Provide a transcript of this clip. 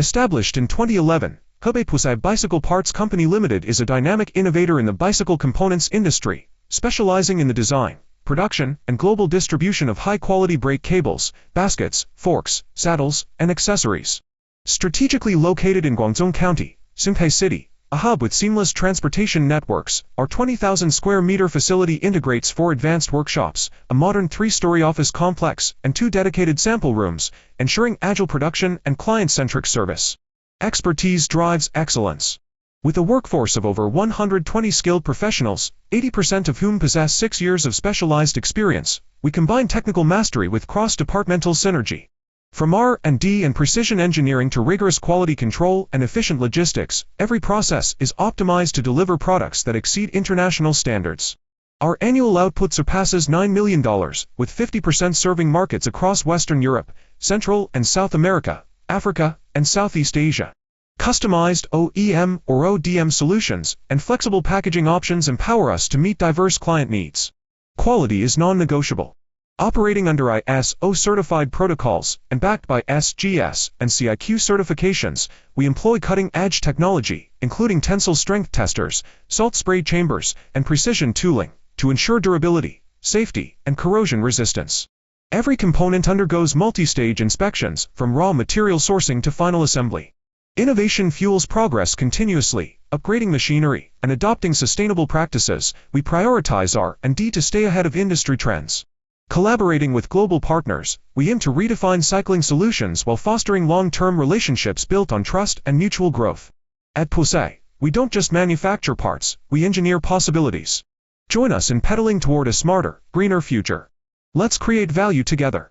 Established in 2011, Hebei Pusai Bicycle Parts Company Limited is a dynamic innovator in the bicycle components industry, specializing in the design, production, and global distribution of high-quality brake cables, baskets, forks, saddles, and accessories. Strategically located in Guangzhou County, Xinpei City, a hub with seamless transportation networks, our 20,000 square meter facility integrates 4 advanced workshops, a modern 3-story office complex, and 2 dedicated sample rooms, ensuring agile production and client-centric service. Expertise drives excellence. With a workforce of over 120 skilled professionals, 80% of whom possess 6 years of specialized experience, we combine technical mastery with cross-departmental synergy. From R&D and precision engineering to rigorous quality control and efficient logistics, every process is optimized to deliver products that exceed international standards. Our annual output surpasses $9 million, with 50% serving markets across Western Europe, Central and South America, Africa, and Southeast Asia. Customized OEM or ODM solutions and flexible packaging options empower us to meet diverse client needs. Quality is non-negotiable. Operating under ISO certified protocols and backed by SGS and CIQ certifications, we employ cutting-edge technology, including tensile strength testers, salt spray chambers, and precision tooling, to ensure durability, safety, and corrosion resistance. Every component undergoes multi-stage inspections, from raw material sourcing to final assembly. Innovation fuels progress continuously. Upgrading machinery and adopting sustainable practices, we prioritize R&D to stay ahead of industry trends. Collaborating with global partners, we aim to redefine cycling solutions while fostering long-term relationships built on trust and mutual growth. At Pusai, we don't just manufacture parts, we engineer possibilities. Join us in pedaling toward a smarter, greener future. Let's create value together.